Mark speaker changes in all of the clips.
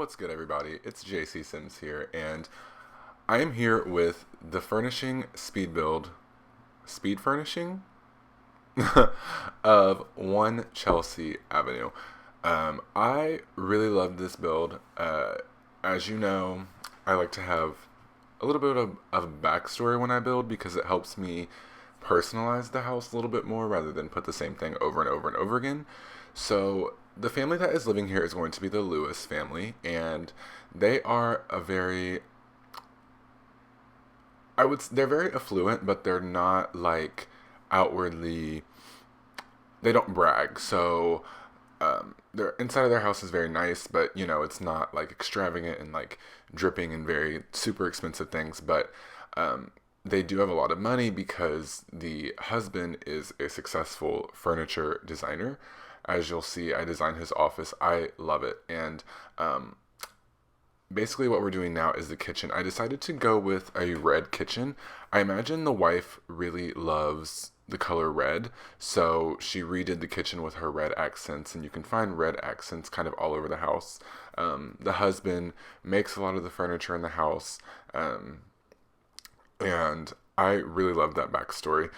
Speaker 1: What's good, everybody? It's JC Sims here, and I am here with the Furnishing speed furnishing of 1 Chelsea Avenue. I really love this build. As you know, I like to have a little bit of backstory when I build because it helps me personalize the house a little bit more rather than put the same thing over and over and over again. So the family that is living here is going to be the Lewis family, and they are a very, they're very affluent, but they're not like outwardly, they don't brag. So their inside of their house is very nice, but it's not like extravagant and like dripping in very super expensive things. But they do have a lot of money because the husband is a successful furniture designer. As you'll see, I designed his office. I love it. And basically what we're doing now is the kitchen. I decided to go with a red kitchen. I imagine the wife really loves the color red, so she redid the kitchen with her red accents, and you can find red accents kind of all over the house. The husband makes a lot of the furniture in the house, and I really love that backstory.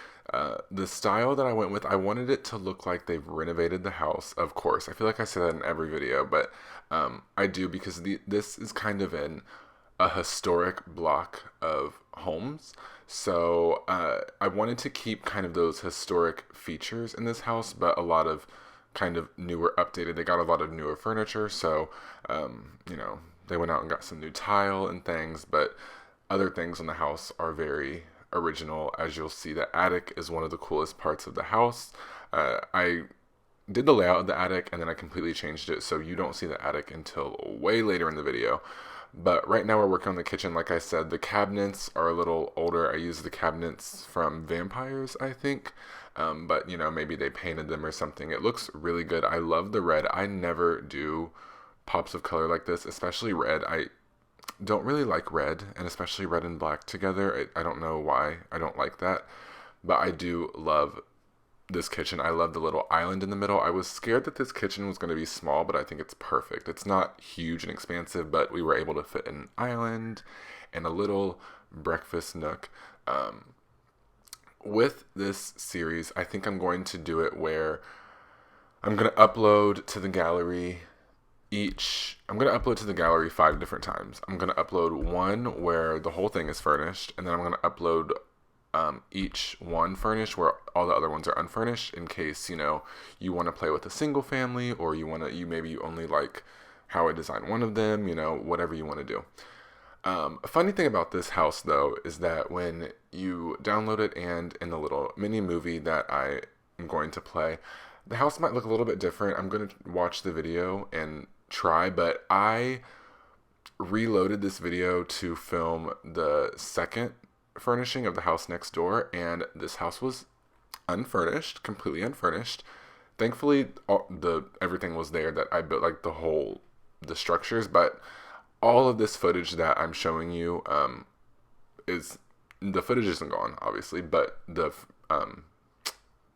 Speaker 1: The style that I went with, I wanted it to look like they've renovated the house, of course. I feel like I say that in every video, but I do because this is kind of a historic block of homes. So I wanted to keep kind of those historic features in this house, but a lot of kind of newer, updated. They got a lot of newer furniture, so they went out and got some new tile and things, but other things in the house are very original. As you'll see, the attic is one of the coolest parts of the house. I did the layout of the attic and then I completely changed it, so you don't see the attic until way later in the video. But right now we're working on the kitchen. Like I said, the cabinets are a little older. I used the cabinets from Vampires, I think. But maybe they painted them or something. It looks really good. I love the red. I never do pops of color like this, especially red. I don't really like red, and especially red and black together. I don't know why I don't like that, but I do love this kitchen. I love the little island in the middle. I was scared that this kitchen was going to be small, but I think it's perfect. It's not huge and expansive, but we were able to fit an island and a little breakfast nook. With this series, I think I'm going to do it where I'm going to upload to the gallery I'm going to upload to the gallery 5 different times. I'm going to upload one where the whole thing is furnished, and then I'm going to upload each one furnished where all the other ones are unfurnished, in case you want to play with a single family, or maybe you only like how I designed one of them, whatever you want to do. A funny thing about this house though is that when you download it and in the little mini movie that I am going to play, the house might look a little bit different. I'm going to watch the video and try, but I reloaded this video to film the second furnishing of the house next door, and this house was unfurnished, completely unfurnished. Thankfully, everything was there that I built, like the structures, but all of this footage that I'm showing you the footage isn't gone, obviously, but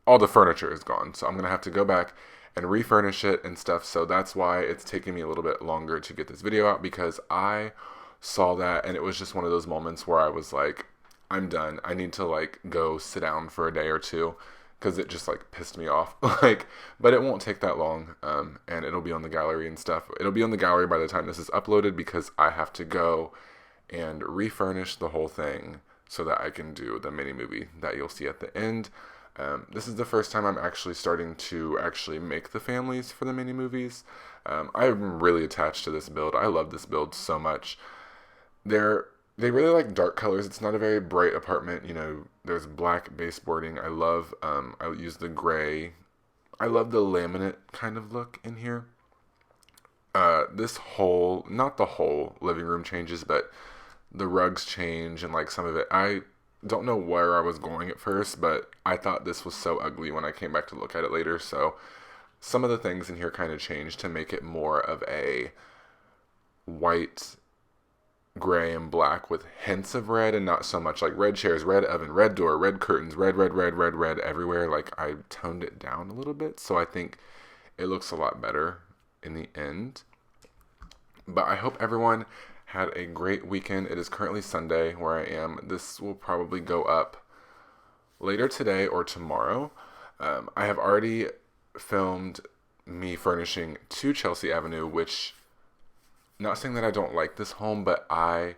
Speaker 1: all the furniture is gone. So I'm gonna have to go back and refurnish it and stuff. So that's why it's taking me a little bit longer to get this video out, because I saw that and it was just one of those moments where I was like, I'm done. I need to like go sit down for a day or two, because it just like pissed me off. But it won't take that long, and it'll be on the gallery and stuff. It'll be on the gallery by the time this is uploaded, because I have to go and refurnish the whole thing so that I can do the mini movie that you'll see at the end. This is the first time I'm actually starting to actually make the families for the mini movies. I'm really attached to this build. I love this build so much. They really like dark colors. It's not a very bright apartment. There's black baseboarding. I use the gray. I love the laminate kind of look in here. Not the whole living room changes, but the rugs change, and like some of it, I don't know where I was going at first, but I thought this was so ugly when I came back to look at it later. So some of the things in here kind of changed to make it more of a white, gray, and black with hints of red, and not so much like red chairs, red oven, red door, red curtains, red, red, red, red, red everywhere. Like I toned it down a little bit, so I think it looks a lot better in the end. But I hope everyone had a great weekend. It is currently Sunday where I am. This will probably go up later today or tomorrow. I have already filmed me furnishing to Chelsea Avenue, which, not saying that I don't like this home, but I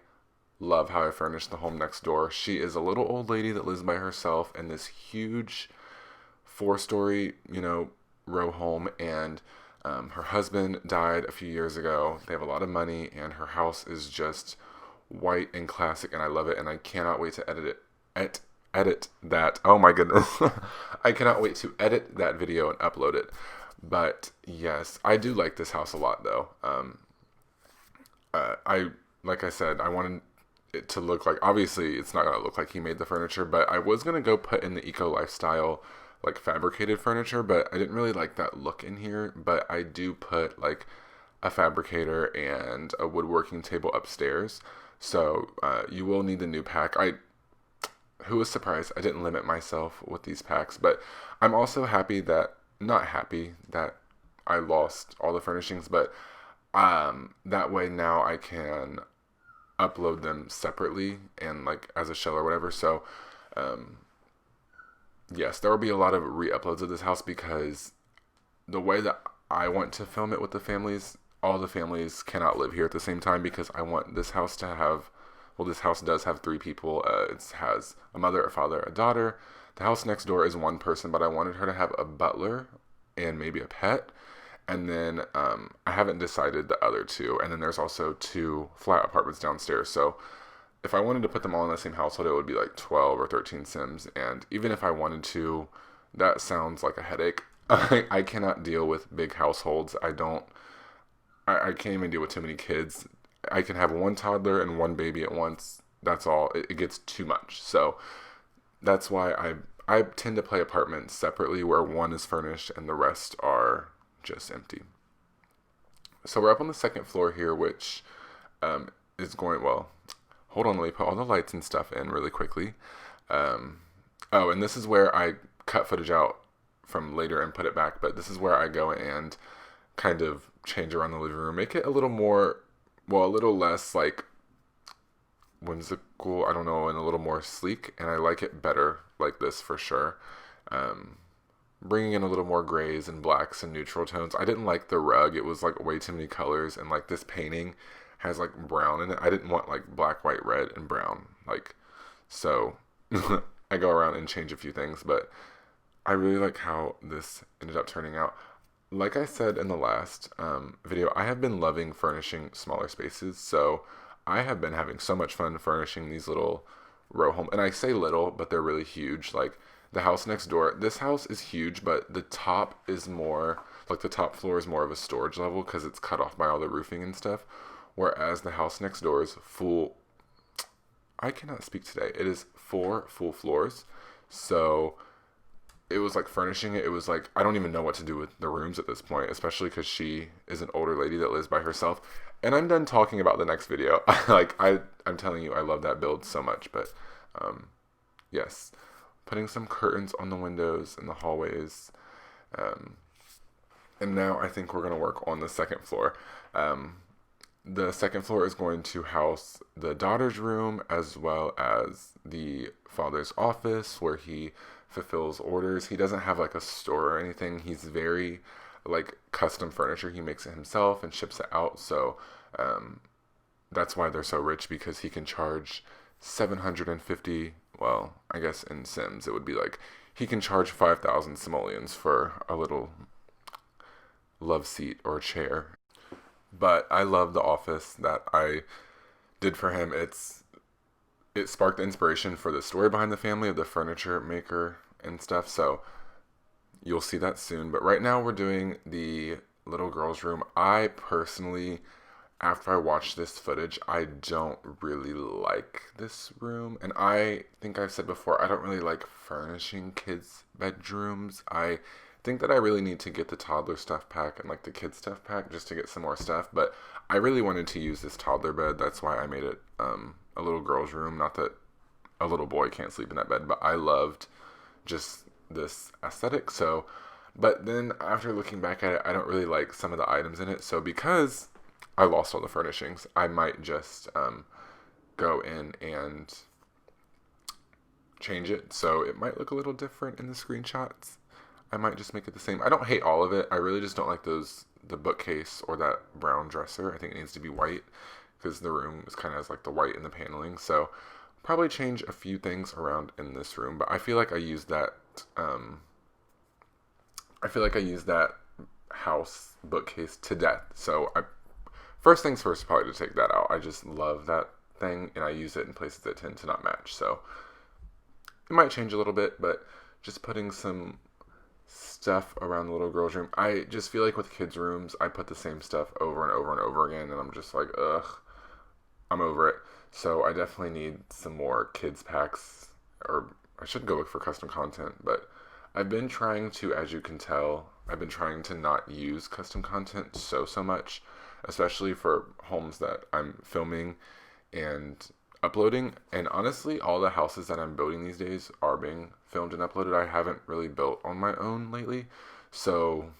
Speaker 1: love how I furnished the home next door. She is a little old lady that lives by herself in this huge 4-story, row home, and her husband died a few years ago. They have a lot of money, and her house is just white and classic, and I love it, and I cannot wait to edit that. Oh my goodness. I cannot wait to edit that video and upload it. But yes, I do like this house a lot, though. Like I said, I wanted it to look like, obviously it's not going to look like he made the furniture, but I was going to go put in the eco lifestyle like fabricated furniture, but I didn't really like that look in here. But I do put like a fabricator and a woodworking table upstairs, so you will need the new pack. Who was surprised I didn't limit myself with these packs, but I'm also not happy that I lost all the furnishings, but that way now I can upload them separately and like as a shell or whatever. So yes, there will be a lot of re-uploads of this house because the way that I want to film it with the families, all the families cannot live here at the same time because I want this house to have, well, this house does have 3 people. It has a mother, a father, a daughter. The house next door is 1 person, but I wanted her to have a butler and maybe a pet. And then I haven't decided the other 2. And then there's also 2 flat apartments downstairs. So if I wanted to put them all in the same household, it would be like 12 or 13 Sims. And even if I wanted to, that sounds like a headache. I cannot deal with big households. I can't even deal with too many kids. I can have 1 toddler and 1 baby at once. That's all. It gets too much. So that's why I tend to play apartments separately where 1 is furnished and the rest are just empty. So we're up on the 2nd floor here, which is going, well, hold on, let me put all the lights and stuff in really quickly. And this is where I cut footage out from later and put it back, but this is where I go and kind of change around the living room, make it a little more, well, a little less like whimsical, I don't know, and a little more sleek, and I like it better like this for sure. Bringing in a little more grays and blacks and neutral tones. I didn't like the rug. It was like way too many colors, and like this painting has like brown in it. I didn't want like black, white, red, and brown. Like, so I go around and change a few things, but I really like how this ended up turning out. Like I said in the last video, I have been loving furnishing smaller spaces, so I have been having so much fun furnishing these little row home, and I say little, but they're really huge. Like the house next door, this house is huge, but the top is more, like the top floor is more of a storage level because it's cut off by all the roofing and stuff, whereas the house next door is full, I cannot speak today, it is 4 full floors, so it was like furnishing it, it was like, I don't even know what to do with the rooms at this point, especially because she is an older lady that lives by herself. And I'm done talking about the next video. Like, I'm telling you, I love that build so much. But, yes. Putting some curtains on the windows and the hallways. And now I think we're going to work on the 2nd floor. The 2nd floor is going to house the daughter's room as well as the father's office where he fulfills orders. He doesn't have like a store or anything. He's very like custom furniture. He makes it himself and ships it out. So that's why they're so rich, because he can charge 750, well, I guess in Sims it would be like he can charge 5,000 simoleons for a little love seat or chair. But I love the office that I did for him. It sparked the inspiration for the story behind the family of the furniture maker and stuff. So you'll see that soon. But right now we're doing the little girl's room. I personally, after I watched this footage, I don't really like this room. And I think I've said before, I don't really like furnishing kids' bedrooms. I think that I really need to get the toddler stuff pack and like the kids stuff pack just to get some more stuff. But I really wanted to use this toddler bed. That's why I made it a little girl's room. Not that a little boy can't sleep in that bed, but I loved just this aesthetic. So, but then after looking back at it, I don't really like some of the items in it. So because I lost all the furnishings. I might just go in and change it so it might look a little different in the screenshots. I might just make it the same. I don't hate all of it. I really just don't like the bookcase or that brown dresser. I think it needs to be white because the room is kind of has like the white in the paneling. So probably change a few things around in this room, but I feel like I used that house bookcase to death. So first things first, probably to take that out. I just love that thing, and I use it in places that tend to not match. So it might change a little bit, but just putting some stuff around the little girl's room. I just feel like with kids' rooms, I put the same stuff over and over and over again, and I'm just like, ugh, I'm over it. So I definitely need some more kids packs, or I should go look for custom content, but I've been trying to, as you can tell, I've been trying to not use custom content so much, especially for homes that I'm filming and uploading. And honestly, all the houses that I'm building these days are being filmed and uploaded. I haven't really built on my own lately. So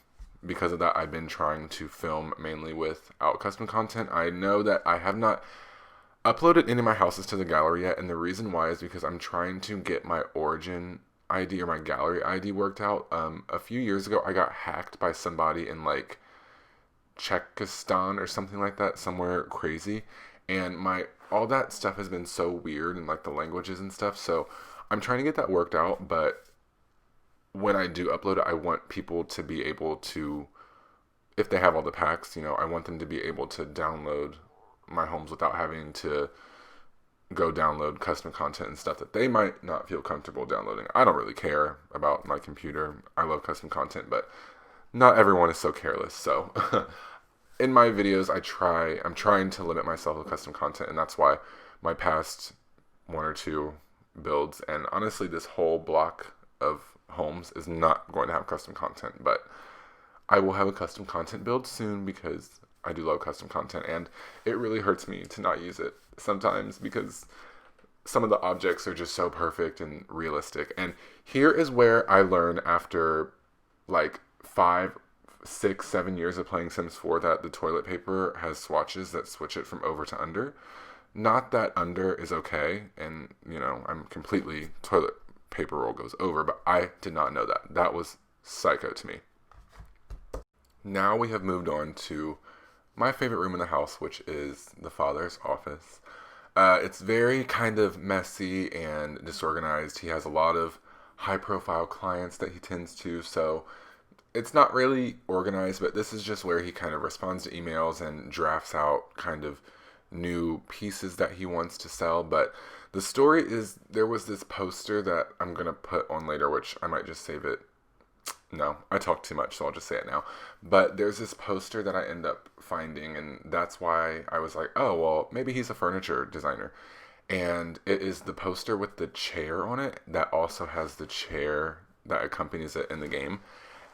Speaker 1: because of that, I've been trying to film mainly without custom content. I know that I have not uploaded any of my houses to the gallery yet. And the reason why is because I'm trying to get my origin ID or my gallery ID worked out. A few years ago, I got hacked by somebody in like Czechostan or something like that, somewhere crazy. And all that stuff has been so weird, and like the languages and stuff. So I'm trying to get that worked out. But when I do upload it, I want people to be able to, if they have all the packs, I want them to be able to download my homes without having to go download custom content and stuff that they might not feel comfortable downloading. I don't really care about my computer. I love custom content, but not everyone is so careless. So in my videos, I'm trying to limit myself with custom content, and that's why my past one or two builds, and honestly this whole block of homes is not going to have custom content, but I will have a custom content build soon because I do love custom content, and it really hurts me to not use it sometimes because some of the objects are just so perfect and realistic. And here is where I learn after like 5, 6, 7 years of playing Sims 4 that the toilet paper has swatches that switch it from over to under. Not that under is okay, and I'm completely toilet paper roll goes over, but I did not know that. That was psycho to me. Now we have moved on to my favorite room in the house, which is the father's office. It's very kind of messy and disorganized. He has a lot of high-profile clients that he tends to, so it's not really organized, but this is just where he kind of responds to emails and drafts out kind of new pieces that he wants to sell. But the story is, there was this poster that I'm going to put on later, which I might just save it. No, I talk too much, so I'll just say it now. But there's this poster that I end up finding, and that's why I was like, oh, well, maybe he's a furniture designer. And it is the poster with the chair on it that also has the chair that accompanies it in the game.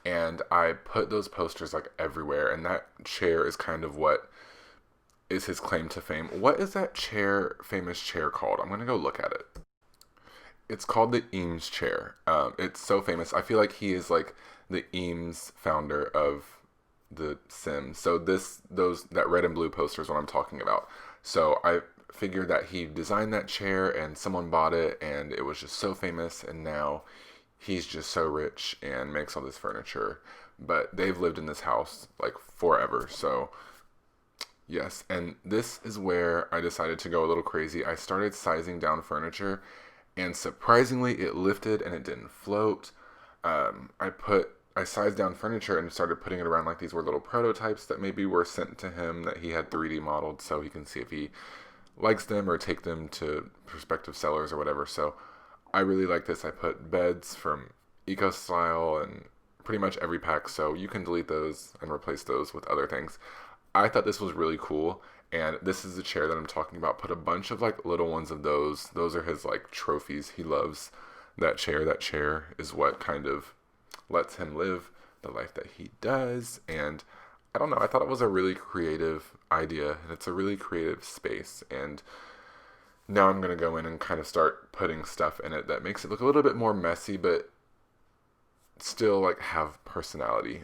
Speaker 1: And I put those posters like everywhere, and that chair is kind of what is his claim to fame. What is that famous chair called? I'm going to go look at it. It's called the Eames chair. It's so famous. I feel like he is like the Eames founder of the Sims. So that red and blue poster is what I'm talking about. So I figured that he designed that chair and someone bought it, and it was just so famous, and now he's just so rich and makes all this furniture. But they've lived in this house like forever. So yes, and this is where I decided to go a little crazy. I started sizing down furniture, and surprisingly, it lifted and it didn't float. I sized down furniture and started putting it around like these were little prototypes that maybe were sent to him that he had 3D modeled so he can see if he likes them or take them to prospective sellers or whatever. So I really like this. I put beds from Eco Style and pretty much every pack, so you can delete those and replace those with other things. I thought this was really cool. And this is the chair that I'm talking about. Put a bunch of like little ones of those. Those are his like trophies. He loves that chair. That chair is what kind of lets him live the life that he does. And I don't know. I thought it was a really creative idea, and it's a really creative space. And now I'm going to go in and kind of start putting stuff in it that makes it look a little bit more messy, but still like have personality.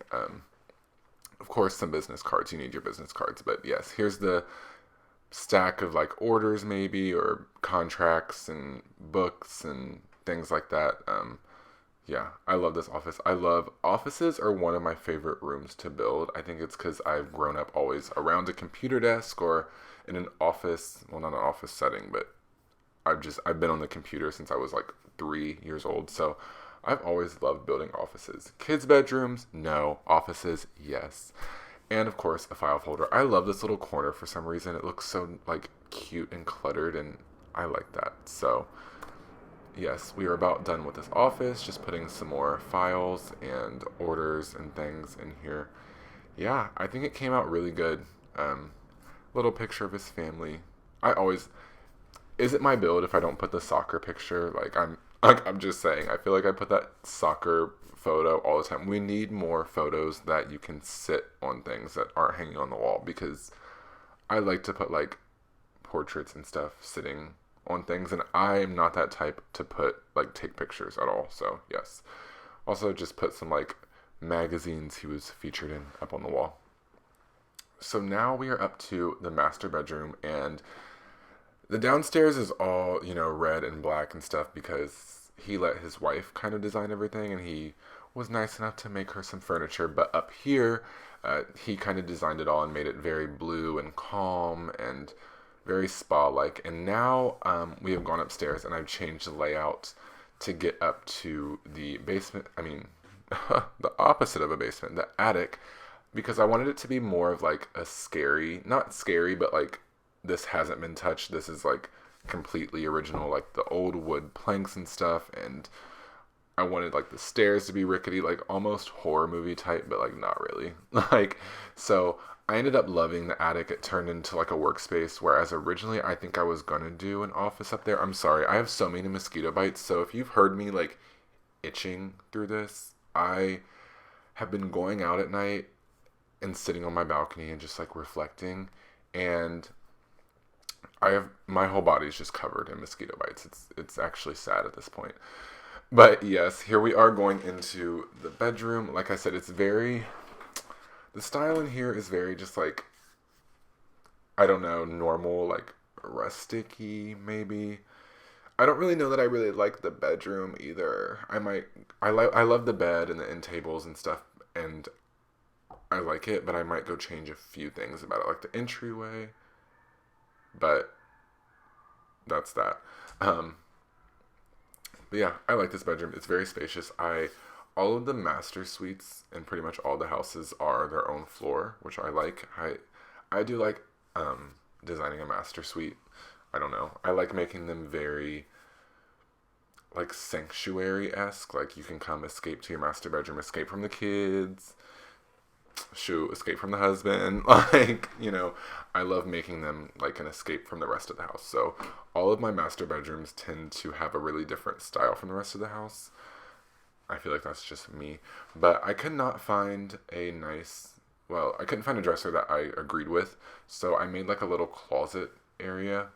Speaker 1: of course, some business cards. You need your business cards. But yes, here's the stack of like orders maybe or contracts and books and things like that. Yeah, I love this office. I love offices are one of my favorite rooms to build. I think it's because I've grown up always around a computer desk or in an office. Well, not an office setting, but I've been on the computer since I was like 3 years old. So I've always loved building offices. Kids' bedrooms, no. Offices, yes. And of course, a file folder. I love this little corner for some reason. It looks so like cute and cluttered, and I like that. So yes, we are about done with this office. Just putting some more files and orders and things in here. Yeah, I think it came out really good. Little picture of his family. I always is it my build if I don't put the soccer picture? I'm just saying. I feel like I put that soccer photo all the time. We need more photos that you can sit on things that aren't hanging on the wall because I like to put like portraits and stuff sitting on things, and I'm not that type to put like take pictures at all. So yes. Also just put some like magazines he was featured in up on the wall. So now we are up to the master bedroom, and the downstairs is all, red and black and stuff because he let his wife kind of design everything and he was nice enough to make her some furniture. But up here, he kind of designed it all and made it very blue and calm and very spa-like. And now we have gone upstairs and I've changed the layout to get up to the basement. I mean, the opposite of a basement, the attic, because I wanted it to be more of like a scary, not scary, but like this hasn't been touched. This is like completely original, like the old wood planks and stuff. And I wanted like the stairs to be rickety, like almost horror movie type, but like not really. So I ended up loving the attic. It turned into like a workspace, whereas originally I think I was gonna do an office up there. I'm sorry, I have so many mosquito bites. So if you've heard me like itching through this, I have been going out at night and sitting on my balcony and just like reflecting, and my whole body's just covered in mosquito bites. It's actually sad at this point. But yes, here we are going into the bedroom. Like I said, the style in here is very just like, I don't know, normal, like rustic-y maybe. I don't really know that I really like the bedroom either. I love the bed and the end tables and stuff, and I like it, but I might go change a few things about it, like the entryway. But that's that. But yeah, I like this bedroom. It's very spacious. All of the master suites and pretty much all the houses are their own floor, which I like. I do like designing a master suite. I don't know. I like making them very like sanctuary-esque. Like you can come escape to your master bedroom, escape from the kids, escape from the husband. I love making them like an escape from the rest of the house. So all of my master bedrooms tend to have a really different style from the rest of the house. I feel like that's just me. But I could not find I couldn't find a dresser that I agreed with. So I made like a little closet area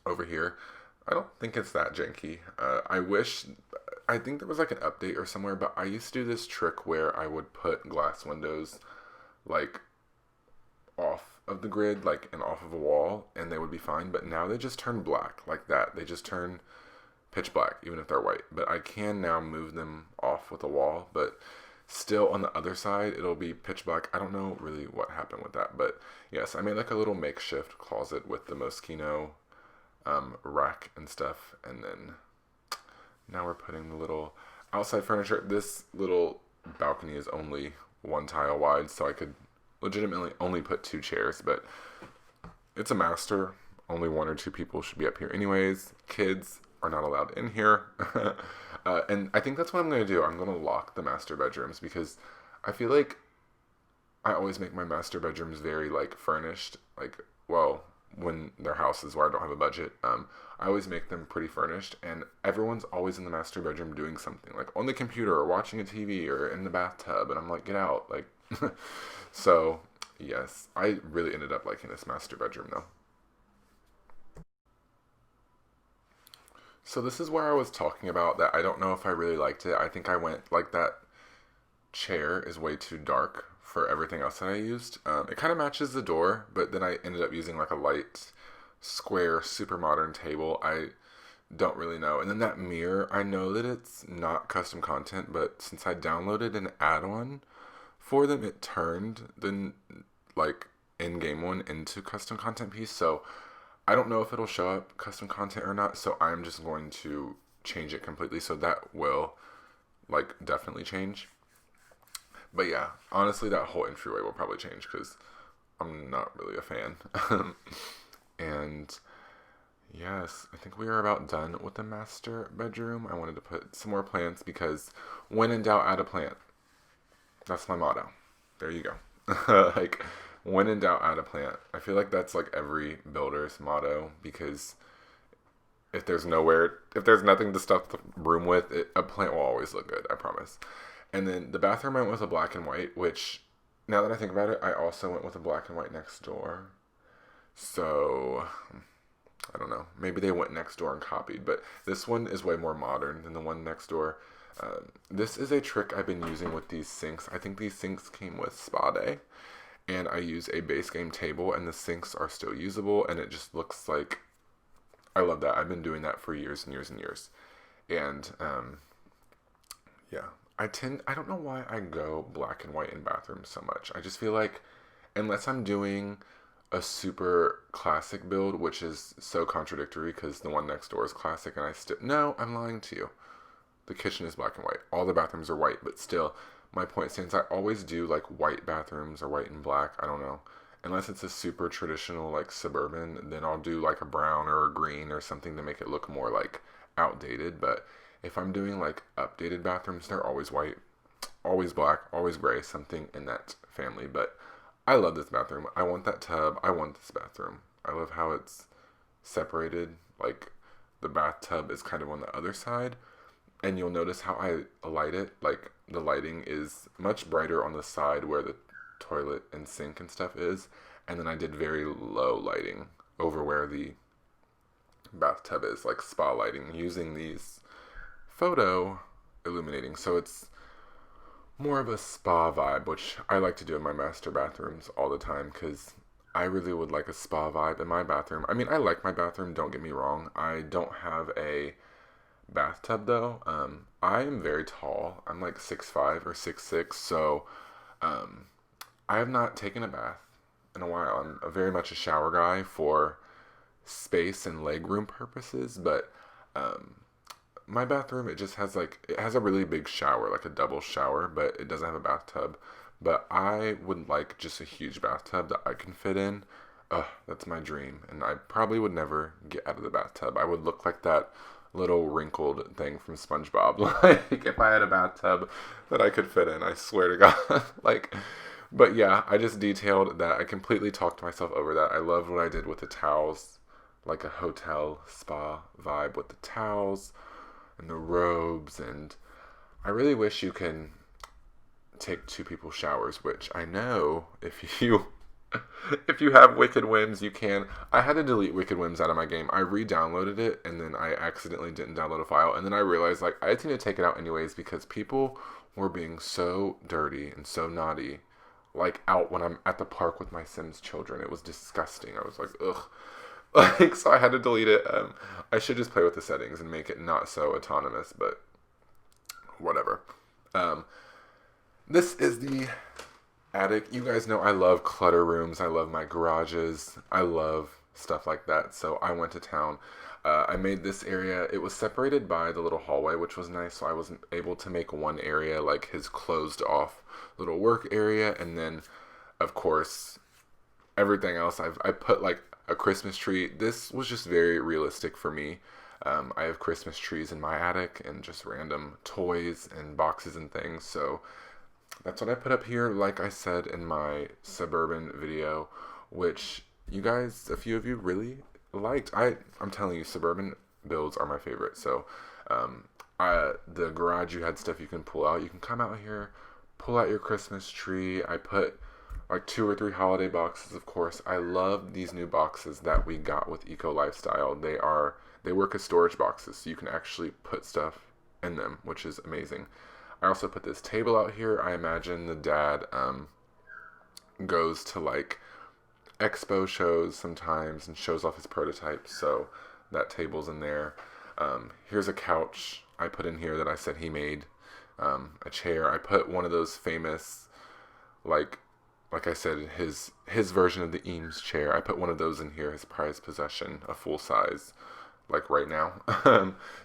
Speaker 1: over here. I don't think it's that janky. I think there was like an update or somewhere, but I used to do this trick where I would put glass windows like off of the grid, like and off of a wall, and they would be fine. But now they just turn black like that. They just turn pitch black, even if they're white. But I can now move them off with a wall, but still on the other side, it'll be pitch black. I don't know really what happened with that, but yes, I made like a little makeshift closet with the Moschino rack and stuff, and then now we're putting the little outside furniture. This little balcony is only one tile wide, so I could legitimately only put 2 chairs, but it's a master. Only 1 or 2 people should be up here anyways. Kids are not allowed in here. And I think that's what I'm going to do. I'm going to lock the master bedrooms because I feel like I always make my master bedrooms very like furnished. Like, well, when they're houses where I don't have a budget, I always make them pretty furnished, and everyone's always in the master bedroom doing something, like on the computer or watching a TV or in the bathtub, and I'm like, get out, like. So yes, I really ended up liking this master bedroom though. So this is where I was talking about that I don't know if I really liked it. I think I went like that chair is way too dark for everything else that I used. It kind of matches the door, but then I ended up using like a light, square, super modern table. I don't really know. And then that mirror, I know that it's not custom content, but since I downloaded an add-on for them, it turned the like in-game one into custom content piece. So I don't know if it'll show up custom content or not. So I'm just going to change it completely. So that will like definitely change. But yeah, honestly, that whole entryway will probably change because I'm not really a fan. And yes, I think we are about done with the master bedroom. I wanted to put some more plants because when in doubt, add a plant. That's my motto. There you go. Like, when in doubt, add a plant. I feel like that's like every builder's motto because if there's nothing to stuff the room with, a plant will always look good, I promise. And then the bathroom I went with a black and white, which now that I think about it, I also went with a black and white next door. So I don't know. Maybe they went next door and copied, but this one is way more modern than the one next door. This is a trick I've been using with these sinks. I think these sinks came with Spa Day, and I use a base game table, and the sinks are still usable, and it just looks like, I love that. I've been doing that for years and years and years. And yeah, I don't know why I go black and white in bathrooms so much. I just feel like unless I'm doing a super classic build, which is so contradictory because the one next door is classic and no, I'm lying to you. The kitchen is black and white. All the bathrooms are white, but still, my point stands. I always do like white bathrooms or white and black. I don't know. Unless it's a super traditional like suburban, then I'll do like a brown or a green or something to make it look more like outdated. But if I'm doing like updated bathrooms, they're always white, always black, always gray, something in that family. But I love this bathroom. I want that tub. I want this bathroom. I love how it's separated. Like the bathtub is kind of on the other side. And you'll notice how I light it. Like the lighting is much brighter on the side where the toilet and sink and stuff is. And then I did very low lighting over where the bathtub is, like spa lighting, using these photo illuminating. So it's more of a spa vibe, which I like to do in my master bathrooms all the time because I really would like a spa vibe in my bathroom. I mean, I like my bathroom, don't get me wrong. I don't have a bathtub though. I am very tall. I'm like 6'5" or 6'6", so I have not taken a bath in a while. I'm very much a shower guy for space and legroom purposes, but my bathroom, it has a really big shower, like a double shower, but it doesn't have a bathtub. But I would like just a huge bathtub that I can fit in. That's my dream. And I probably would never get out of the bathtub. I would look like that little wrinkled thing from SpongeBob. Like if I had a bathtub that I could fit in, I swear to God. But yeah, I just detailed that. I completely talked myself over that. I loved what I did with the towels, like a hotel spa vibe with the towels and the robes. And I really wish you can take two people showers, which I know if you have Wicked Whims, you can. I had to delete Wicked Whims out of my game. I re-downloaded it, and then I accidentally didn't download a file, and then I realized, like, I just need to take it out anyways, because people were being so dirty and so naughty, like, out when I'm at the park with my Sims children. It was disgusting. I was like, ugh. Like, so I had to delete it. I should just play with the settings and make it not so autonomous, but whatever. This is the attic. You guys know I love clutter rooms. I love my garages. I love stuff like that. So I went to town. I made this area. It was separated by the little hallway, which was nice. So I was able to make one area like his closed off little work area. And then, of course, everything else. I put like a Christmas tree. This was just very realistic for me. I have Christmas trees in my attic and just random toys and boxes and things. So that's what I put up here, like I said in my suburban video, which you guys, a few of you really liked. I'm telling you, suburban builds are my favorite. So the garage, you had stuff you can pull out. You can come out here, pull out your Christmas tree. I put like 2 or 3 holiday boxes, of course. I love these new boxes that we got with Eco Lifestyle. They work as storage boxes, so you can actually put stuff in them, which is amazing. I also put this table out here. I imagine the dad goes to like expo shows sometimes and shows off his prototypes, so that table's in there. Here's a couch I put in here that I said he made. A chair. I put one of those famous, like I said, his version of the Eames chair. I put one of those in here, his prized possession, a full size, like right now.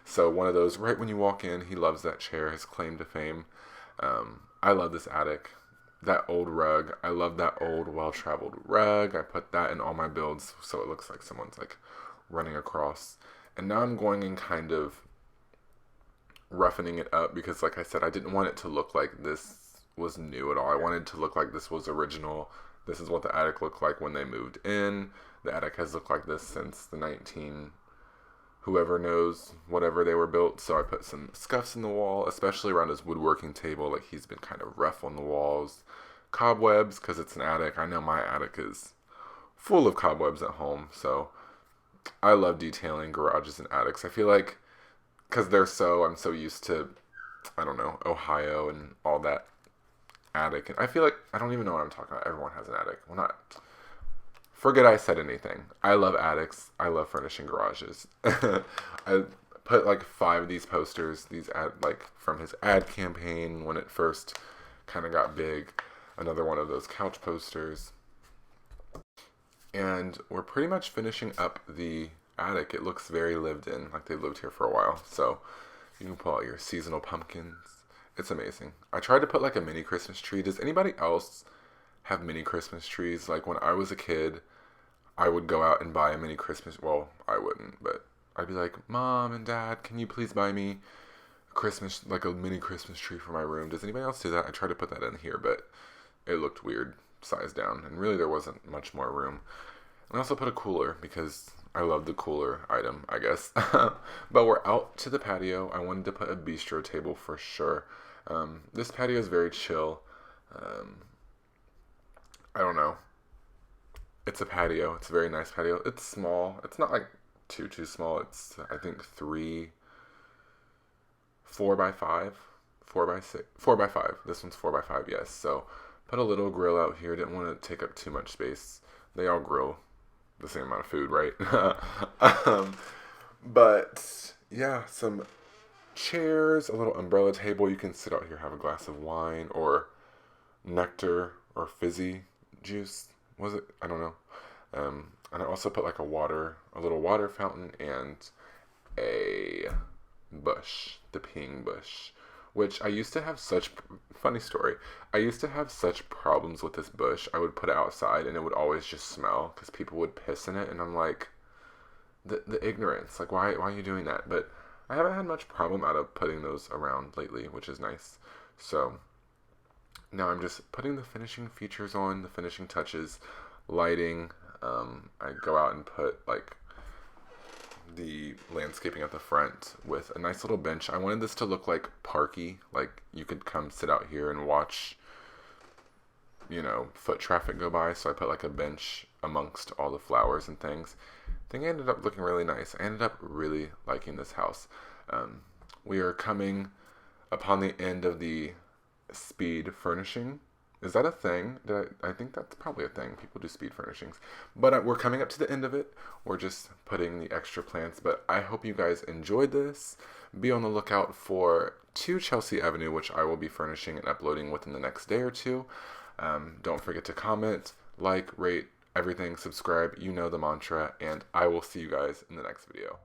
Speaker 1: So one of those right when you walk in. He loves that chair, his claim to fame. I love this attic. That old rug. I love that old well-traveled rug. I put that in all my builds so it looks like someone's like running across. And now I'm going in kind of roughening it up because, like I said, I didn't want it to look like this was new at all. I wanted it to look like this was original. This is what the attic looked like when they moved in. The attic has looked like this since the 19 whoever knows whatever they were built. So I put some scuffs in the wall, especially around his woodworking table. Like, he's been kind of rough on the walls. Cobwebs, because it's an attic. I know my attic is full of cobwebs at home, so I love detailing garages and attics. I feel like because I'm so used to, I don't know, Ohio and all that attic. And I feel like, I don't even know what I'm talking about. Everyone has an attic. Well, not, forget I said anything. I love attics. I love furnishing garages. I put like 5 of these posters, like from his ad campaign when it first kind of got big. Another one of those couch posters. And we're pretty much finishing up the attic. It looks very lived in, like they lived here for a while. So you can pull out your seasonal pumpkins. It's amazing. I tried to put like a mini Christmas tree. Does anybody else have mini Christmas trees? Like when I was a kid, I would go out and buy a mini Christmas. Well, I wouldn't, but I'd be like, Mom and Dad, can you please buy me like a mini Christmas tree for my room? Does anybody else do that? I tried to put that in here, but it looked weird, sized down, and really there wasn't much more room. And I also put a cooler because I love the cooler item, I guess. But we're out to the patio. I wanted to put a bistro table for sure. This patio is very chill. I don't know. It's a patio. It's a very nice patio. It's small. It's not like too small. It's, I think, 4 by 5, 4 by 6, 4 by 5. This one's 4 by 5, yes. So put a little grill out here. Didn't want to take up too much space. They all grill the same amount of food, right? But yeah, some chairs, a little umbrella table. You can sit out here, have a glass of wine or nectar or fizzy juice. Was it? I don't know. And I also put like a little water fountain and a bush, the peeing bush, which I used to have funny story. I used to have such problems with this bush. I would put it outside and it would always just smell because people would piss in it. And I'm like, the ignorance, like why are you doing that? But I haven't had much problem out of putting those around lately, which is nice. So now I'm just putting the finishing features on, the finishing touches, lighting. I go out and put like the landscaping at the front with a nice little bench. I wanted this to look like parky, like you could come sit out here and watch, foot traffic go by. So I put like a bench amongst all the flowers and things. I think it ended up looking really nice. I ended up really liking this house. We are coming upon the end of the speed furnishing. Is that a thing? I think that's probably a thing. People do speed furnishings. But we're coming up to the end of it. We're just putting the extra plants. But I hope you guys enjoyed this. Be on the lookout for 2 Chelsea Avenue, which I will be furnishing and uploading within the next day or 2. Don't forget to comment, like, rate, everything, subscribe. You know the mantra. And I will see you guys in the next video.